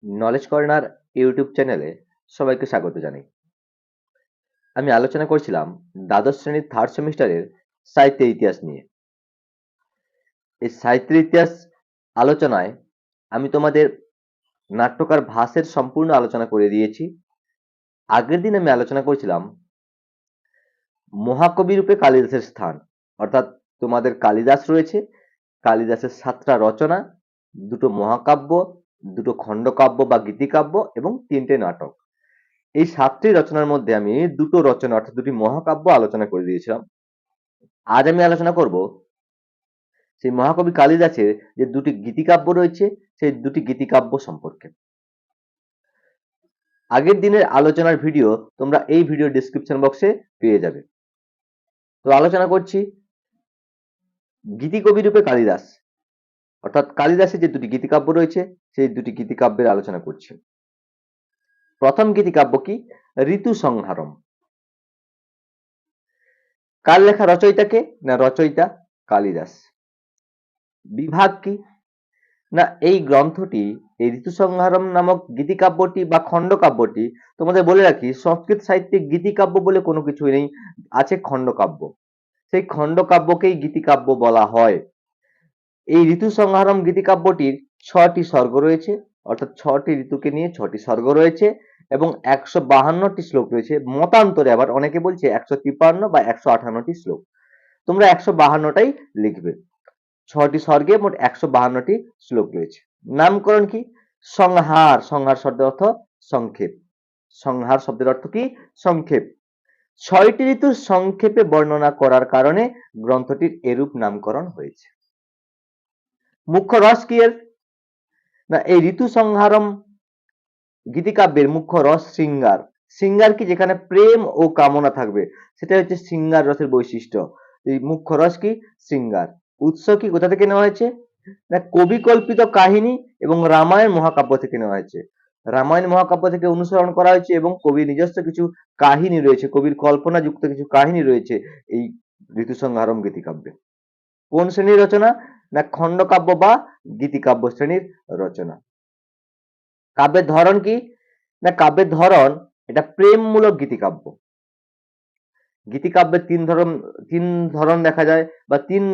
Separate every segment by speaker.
Speaker 1: Knowledge corner YouTube চ্যানেলে সবাইকে স্বাগত জানাই। আমি আলোচনা করছিলাম দ্বাদশ শ্রেণীর থার্ড সেমিস্টারের সাহিত্যের ইতিহাস নিয়ে। এই সাহিত্যের ইতিহাস আলোচনায় আমি তোমাদের নাট্যকার ভাসের সম্পূর্ণ আলোচনা করে দিয়েছি। আগের দিন আমি আলোচনা করছিলাম মহাকবি রূপে কালিদাসের স্থান, অর্থাৎ তোমাদের কালিদাস রয়েছে, কালিদাসের 7টা রচনা, দুটো মহাকাব্য, দুটো খণ্ডকাব্য বা গীতিকাব্য এবং 3টে নাটক। এই 7টি রচনার মধ্যে আমি দুটো রচনা অর্থাৎ দুটি মহাকাব্য আলোচনা করে দিয়েছিলাম। আজ আমি আলোচনা করব সেই মহাকবি কালিদাসের যে দুটি গীতিকাব্য রয়েছে সেই দুটি গীতিকাব্য সম্পর্কে। আগের দিনের আলোচনার ভিডিও তোমরা এই ভিডিও ডেসক্রিপশন বক্সে পেয়ে যাবে। তো আলোচনা করছি গীতিকবি রূপে কালিদাস, অর্থাৎ কালিদাসের যে দুটি গীতিকাব্য রয়েছে সেই দুটি গীতিকাব্যের আলোচনা করছি। প্রথম গীতিকাব্য কি? ঋতু সংহারম। কার লেখা রচয়িতাকে? না রচয়িতা কালিদাস। বিভাগ কি? না এই গ্রন্থটি, এই ঋতু সংহারম নামক গীতিকাব্যটি বা খণ্ডকাব্যটি, তোমাদের বলে রাখি সংস্কৃত সাহিত্যে গীতিকাব্য বলে কোনো কিছুই নেই, আছে খণ্ডকাব্য। সেই খণ্ডকাব্যকেই গীতিকাব্য বলা হয়। এই ঋতু সংহারম গীতিকাব্যটির 6টি স্বর্গ রয়েছে, অর্থাৎ 6টি ঋতুকে নিয়ে 6টি স্বর্গ রয়েছে এবং 152টি শ্লোক রয়েছে। মতান্তরে আবার অনেকে বলছে 153 বা 158টি শ্লোক। তোমরা 152টাই লিখবে। 6টি স্বর্গে মোট 152টি শ্লোক রয়েছে। নামকরণ কি? সংহার। সংহার শব্দের অর্থ সংক্ষেপ। সংহার শব্দের অর্থ কি? সংক্ষেপ। 6টি ঋতুর সংক্ষেপে বর্ণনা করার কারণে গ্রন্থটির এরূপ নামকরণ হয়েছে। মুখ্য রস কি এর? না এই ঋতু সংহারম গীতিকাব্যের মুখ্য রস শৃঙ্গার। শৃঙ্গার কি? যেখানে প্রেম ও কামনা থাকবে, সেটা হচ্ছে শৃঙ্গার রসের বৈশিষ্ট্য। এই মুখ্য রস কি? শৃঙ্গার। উৎস কি? কোথা থেকে নেওয়া হয়েছে? না কবি কল্পিত কাহিনী এবং রামায়ণ মহাকাব্য থেকে নেওয়া হয়েছে। রামায়ণ মহাকাব্য থেকে অনুসরণ করা হয়েছে এবং কবির নিজস্ব কিছু কাহিনী রয়েছে, কবির কল্পনা যুক্ত কিছু কাহিনী রয়েছে এই ঋতু সংহারম গীতিকাব্যে। কোন শ্রেণীর রচনা? না খণ্ডকাব্য বা গীতিকাব্য শ্রেণীর রচনা। কাব্যের ধরন কি? না কাব্যের ধরন এটা প্রেমমূলক গীতিকাব্য। গীতিকাব্যের তিন ধরন দেখা যায় বা 3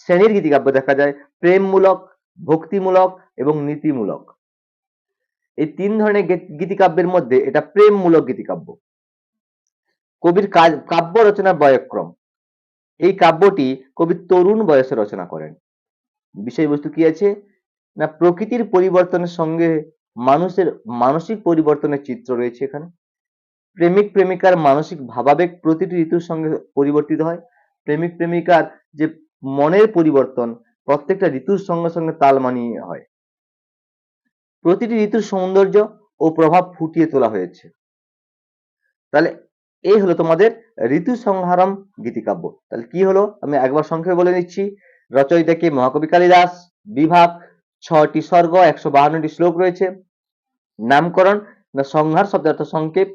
Speaker 1: শ্রেণীর গীতিকাব্য দেখা যায়: প্রেমমূলক, ভক্তিমূলক এবং নীতিমূলক। এই 3 ধরনের গীতিকাব্যের মধ্যে এটা প্রেমমূলক গীতিকাব্য। কবির কাব্য রচনার বয়ঃক্রম। এই কাব্যটি কবি তরুণ বয়সে রচনা করেন। বিষয়বস্তু কি আছে? না প্রকৃতির পরিবর্তনের সঙ্গে মানুষের মানসিক পরিবর্তনের চিত্র রয়েছে এখানে। প্রেমিক প্রেমিকার মানসিক ভাবাবেগ প্রতিটি ঋতুর সঙ্গে পরিবর্তিত হয়। প্রেমিক প্রেমিকার যে মনের পরিবর্তন প্রত্যেকটা ঋতুর সঙ্গে সঙ্গে তাল মানিয়ে হয়। প্রতিটি ঋতুর সৌন্দর্য ও প্রভাব ফুটিয়ে তোলা হয়েছে। তাহলে এই হলো তোমাদের ঋতু সংহারম গীতিকাব্য। তাহলে কি হলো আমি একবার সংক্ষেপে বলে নিচ্ছি। রচয়িতা কে? মহাকবি কালিদাস। বিভাগ 6টি স্বর্গ, 152টি শ্লোক রয়েছে। নামকরণ না সংহার শব্দের অর্থ সংক্ষেপ।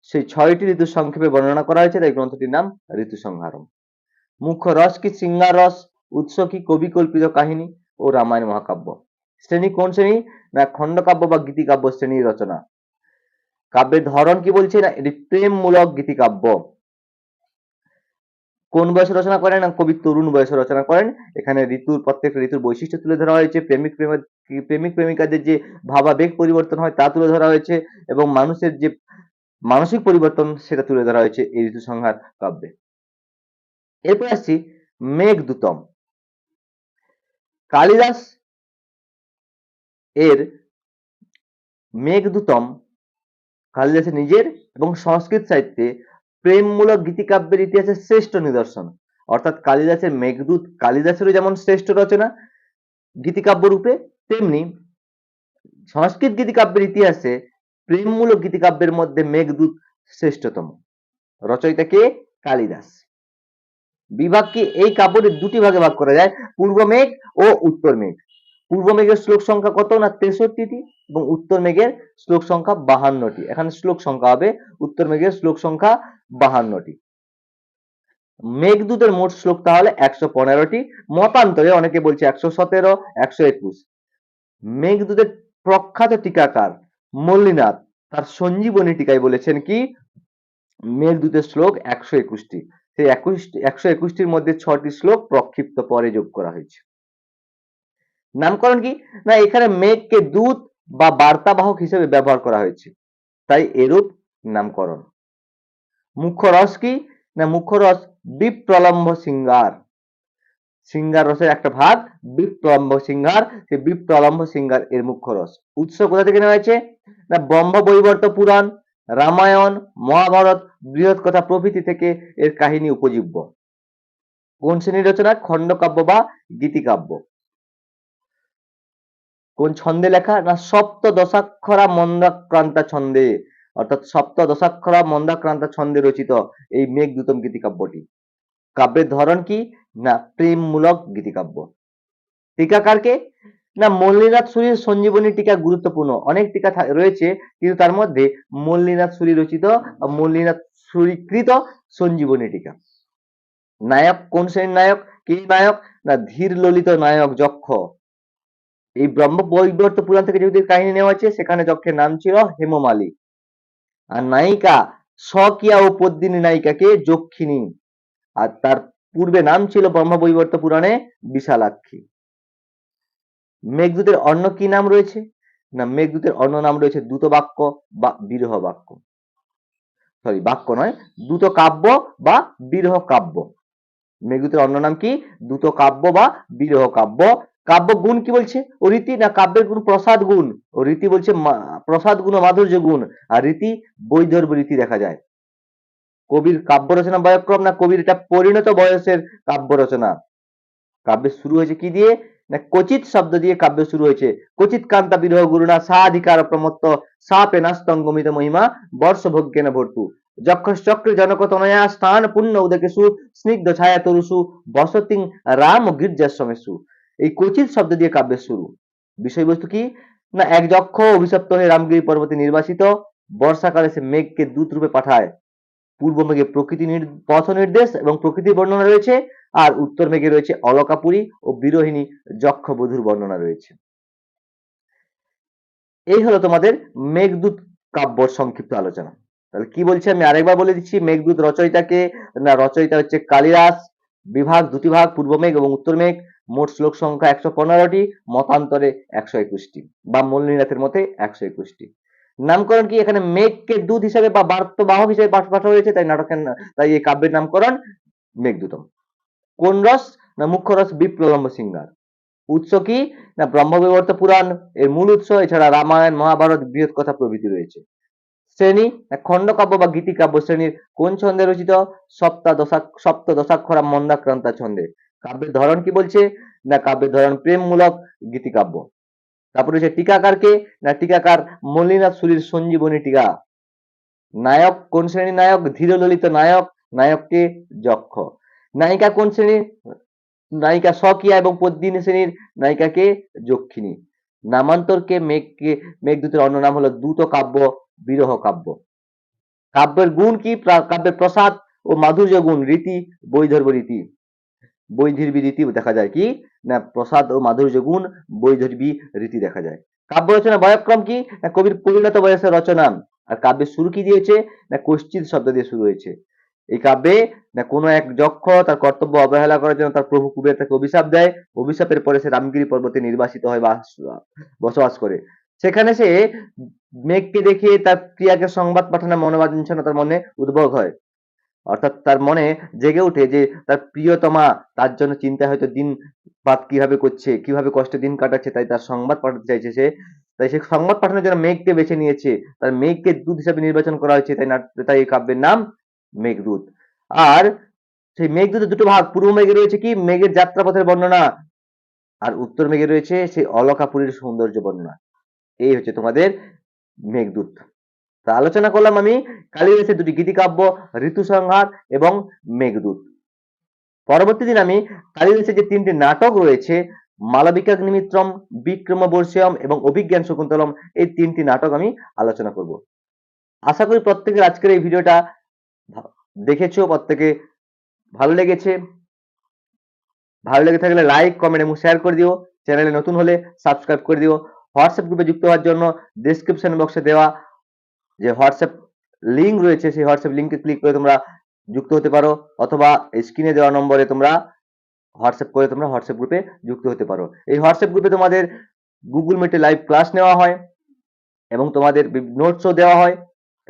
Speaker 1: সেই 6টি ঋতুর সংক্ষেপে বর্ণনা করা হয়েছে, তাই গ্রন্থটির নাম ঋতু সংহারম। মুখ্য রস কি? শৃঙ্গার রস। উৎস কি? কবি কল্পিত কাহিনী ও রামায়ণ মহাকাব্য। শ্রেণী কোন শ্রেণী? না খণ্ডকাব্য বা গীতিকাব্য শ্রেণীর রচনা। কাব্যের ধরন কি বলছে? না এটি প্রেমমূলক গীতিকাব্য। কোন বয়সে রচনা করেন? না কবি তরুণ বয়সে রচনা করেন। এখানে প্রত্যেকটা ঋতুর বৈশিষ্ট্য তুলে ধরা হয়েছে, প্রেমিক প্রেমিকাদের যে ভাবাবেগ পরিবর্তন হয় তা তুলে ধরা হয়েছে এবং মানুষের যে মানসিক পরিবর্তন সেটা তুলে ধরা হয়েছে এই ঋতু সংহার কাব্যে। এরপর আসছি মেঘদূতম। কালিদাস এর মেঘদূতম কালিদাসের নিজের এবং সংস্কৃত সাহিত্যে প্রেমমূলক গীতিকাব্যের ইতিহাসের শ্রেষ্ঠ নিদর্শন। অর্থাৎ কালিদাসের মেঘদূত কালিদাসেরও যেমন শ্রেষ্ঠ রচনা গীতিকাব্য রূপে, তেমনি সংস্কৃত গীতিকাব্যের ইতিহাসে প্রেমমূলক গীতিকাব্যের মধ্যে মেঘদূত শ্রেষ্ঠতম। রচয়িতা কে? কালিদাস। বিভাগ কি? এই কাব্যটি দুটি ভাগে ভাগ করা যায়, পূর্ব মেঘ ও উত্তর মেঘ। পূর্ব মেঘের শ্লোক সংখ্যা কত? না 63টি এবং উত্তর মেঘের শ্লোক সংখ্যা 52টি। এখানে শ্লোক সংখ্যা হবে, উত্তর মেঘের শ্লোক সংখ্যা 52টি। মেঘদূতের মোট শ্লোক তাহলে 115টি। মতান্তরে অনেকে বলছে 117, 121। মেঘদূতের প্রখ্যাত টিকাকার মল্লিনাথ তার সঞ্জীবনী টিকায় বলেছেন কি মেঘদূতের শ্লোক 121টি। সেই 121টির মধ্যে 6টি শ্লোক প্রক্ষিপ্ত পরে যোগ করা হয়েছে। নামকরণ কি না এখানে মেঘকে দূত বা বার্তাবাহক হিসেবে ব্যবহার করা হয়েছে, তাই এরূপ নামকরণ। মুখ্য রস কি না মুখ্য রস বিপ্রলম্ভ সিঙ্গার। সিঙ্গার রসের একটা ভাগ বিপ্রলম্ভ সিঙ্গার, সেই বিপ্রলম্ভ সিঙ্গার এর মুখ্য রস। উৎস কোথা থেকে নেওয়া হয়েছে না ব্রহ্মবৈবর্ত পুরাণ, রামায়ণ, মহাভারত, বৃহৎ কথা প্রভৃতি থেকে এর কাহিনী উপজীব্য। কোন শ্রেণীর রচনা খণ্ডকাব্য বা গীতিকাব্য। কোন ছন্দে লেখা না সপ্তদশাক্ষরা মন্দাক্রান্তা ছন্দে, অর্থাৎ সপ্তদশাক্ষরা মন্দাক্রান্তা ছন্দে রচিত এই মেঘদূতম গীতিকাব্যটি। কাব্যের ধরন কি না প্রেমমূলক গীতিকাব্য। টিকাকারকে না মল্লিনাথ সুরীর সঞ্জীবনী টিকা গুরুত্বপূর্ণ। অনেক টিকা রয়েছে কিন্তু তার মধ্যে মল্লিনাথ সুরী রচিত মল্লিনাথ সুরীকৃত সঞ্জীবনী টিকা। নায়ক কোন শ্রেণীর নায়ক কি নায়ক না ধীর ললিত নায়ক যক্ষ। এই ব্রহ্মবৈবর্ত পুরাণ থেকে যদি কাহিনী নেওয়া হয়েছে সেখানে যক্ষের নাম ছিল হেমমালী। আর নায়িকা স্বকিয়া ও পদ্মিনী নায়িকাকে যক্ষিণী। আর তার পূর্বে নাম ছিল ব্রহ্মবৈবর্ত পুরাণে বিশালাক্ষী। মেঘদূতের অন্য কি নাম রয়েছে না মেঘদূতের অন্য নাম রয়েছে দ্রুত বাক্য বা বিরহ বাক্য। সরি বাক্য নয়, দ্রুত কাব্য বা বিরহ কাব্য। মেঘদূতের অন্য নাম কি দ্রুত কাব্য বা বিরহ কাব্য। কাব্য গুণ কি বলছে ও রীতি না কাব্যের গুণ প্রসাদ গুণ ও রীতি বলছে প্রসাদ গুণ ও মাধুর্য গুণ। আর রীতি বৈদর্ভ রীতি দেখা যায়। কবির কাব্য রচনা বয়ক্রম না কবির এটা পরিণত বয়সের কাব্য রচনা। কাব্যের শুরু হয়েছে কি দিয়ে না কচিত শব্দ দিয়ে কাব্য শুরু হয়েছে। কচিত কান্তা বিরহ গুরুনা সাধিকার প্রমত্ত সাপে নাস্তঙ্গমিত মহিমা বর্ষভোগ্যেন ভর্তু যক্ষশ্চক্রে জনক তনয়া স্থান পুণ্য উদকেশু স্নিগ্ধ ছায়া তরুষু বসতিং রাম গির্জাশ্রমেশু। এই কচিত শব্দ দিয়ে কাব্যের শুরু। বিষয়বস্তু কি না এক যক্ষ অভিশপ্ত হয়ে রামগিরি পর্বতে নির্বাসিত, বর্ষাকালে সে মেঘকে দূত রূপে পাঠায়। পূর্ব মেঘে প্রকৃতি পথ নির্দেশ এবং প্রকৃতির বর্ণনা রয়েছে, আর উত্তর মেঘে রয়েছে অলকাপুরী ও বিরোহিনী যক্ষ বধূর বর্ণনা রয়েছে। এই হলো তোমাদের মেঘদূত কাব্যর সংক্ষিপ্ত আলোচনা। তাহলে কি বলছি আমি আরেকবার বলে দিচ্ছি মেঘদূত রচয়িতাকে না রচয়িতা হচ্ছে কালিদাস। বিভাগ দুটি ভাগ পূর্ব মেঘ এবং উত্তর মেঘ। মোট শ্লোক সংখ্যা 115টি, মতান্তরে 121টি বা মল্লিনাথের মতে 121টি। নামকরণ কি এখানে মেঘকে দূত হিসেবে বা বার্তাবাহক হিসেবে পাঠা হয়েছে, তাই এই কাব্যের নামকরণ মেঘদূতম। কোন রস না মুখ্য রস বিপ্রলম্ব সিঙ্গার। উৎস কি না ব্রহ্মবৈবর্ত পুরাণ এর মূল উৎস, এছাড়া রামায়ণ মহাভারত বৃহৎ কথা প্রভৃতি রয়েছে। শ্রেণী না খণ্ডকাব্য বা গীতিকাব্য শ্রেণীর। কোন ছন্দে রচিত সপ্তদশাক্ষরা মন্দাক্রান্তা ছন্দে। কাব্যের ধরন কি বলছে না কাব্যের ধরন প্রেমমূলক গীতিকাব্য। তারপরে হচ্ছে টিকাকারকে না টিকাকার মল্লিনাথ সুরীর সঞ্জীবনী টিকা। নায়ক কোন শ্রেণীর নায়ক ধীর ললিত নায়ক, নায়ককে যক্ষ। নায়িকা কোন শ্রেণীর নায়িকা স্বকিয়া এবং পদ্মিনী শ্রেণীর, নায়িকাকে যক্ষিণী। নামান্তরকে মেঘদূতের অন্য নাম হলো দ্রুত কাব্য বিরহ কাব্য। কাব্যের গুণ কি কাব্যের প্রসাদ ও মাধুর্য গুণ, রীতি বৈদর্ভ রীতি। বৈদর্ভী রীতি দেখা যায় কি না প্রসাদ ও মাধুর্য গুণ বৈদর্ভী রীতি দেখা যায়। কাব্য রচনা বয়ক্রম কি না কবির পরিণত বয়সের রচনা। আর কাব্যের শুরু কি দিয়েছে না কশ্চিৎ শব্দ দিয়ে শুরু হয়েছে। এই কাব্যে না কোনো এক যক্ষ তার কর্তব্য অবহেলা করার জন্য তার প্রভু কুবের তাকে অভিশাপ দেয়। অভিশাপের পরে সে রামগিরি পর্বতে নির্বাসিত হয় বা বসবাস করে। সেখানে সে মেঘকে দেখে তার ক্রিয়াকে সংবাদ পাঠানোর মনোবাঞ্ছনা তার মনে উদ্ভব হয়, অর্থাৎ তার মনে জেগে ওঠে যে তার প্রিয়তমা তার জন্য চিন্তা হয়তো দিন পাত কিভাবে করছে, কিভাবে কষ্টে দিন কাটাচ্ছে, তাই তার সংবাদ পাঠাতে চাইছে সে। তাই সে সংবাদ পাঠানোর জন্য মেঘকে বেছে নিয়েছে, তার মেঘকে দূত হিসাবে নির্বাচন করা হয়েছে, তাই এই কাব্যের নাম মেঘদূত। আর সেই মেঘদূতের দুটো ভাগ, পূর্ব মেঘে রয়েছে কি মেঘের যাত্রাপথের বর্ণনা, আর উত্তর মেঘে রয়েছে সেই অলকাপুরীর সৌন্দর্য বর্ণনা। এই হচ্ছে তোমাদের মেঘদূত। তা আলোচনা করলাম আমি কালিদাসের দুটি গীতিকাব্য ঋতু সংহার এবং মেঘদূত। পরবর্তী দিন আমি কালিদাসের যে তিনটি নাটক রয়েছে মালবিকাগ্নিমিত্রম, বিক্রমবর্ষীয়ম এবং অভিজ্ঞান শকুন্তলম, এই তিনটি নাটক আমি আলোচনা করব। আশা করি প্রত্যেকের আজকের এই ভিডিওটা দেখেছো, প্রত্যেকে ভালো লেগেছে। ভালো লেগে থাকলে লাইক কমেন্ট এবং শেয়ার করে দিও। চ্যানেলে নতুন হলে সাবস্ক্রাইব করে দিও। হোয়াটসঅ্যাপ গ্রুপে যুক্ত হওয়ার জন্য ডেসক্রিপশন বক্সে দেওয়া যে হোয়াটসঅ্যাপ লিঙ্ক রয়েছে সেই হোয়াটসঅ্যাপ লিঙ্কে ক্লিক করে তোমরা যুক্ত হতে পারো, অথবা স্ক্রিনে দেওয়া নম্বরে তোমরা হোয়াটসঅ্যাপ করে তোমরা হোয়াটসঅ্যাপ গ্রুপে যুক্ত হতে পারো। এই হোয়াটসঅ্যাপ গ্রুপে তোমাদের গুগল মিটে লাইভ ক্লাস নেওয়া হয় এবং তোমাদের নোটসও দেওয়া হয়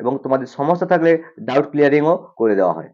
Speaker 1: এবং তোমাদের সমস্যা থাকলে ডাউট ক্লিয়ারিংও করে দেওয়া হয়।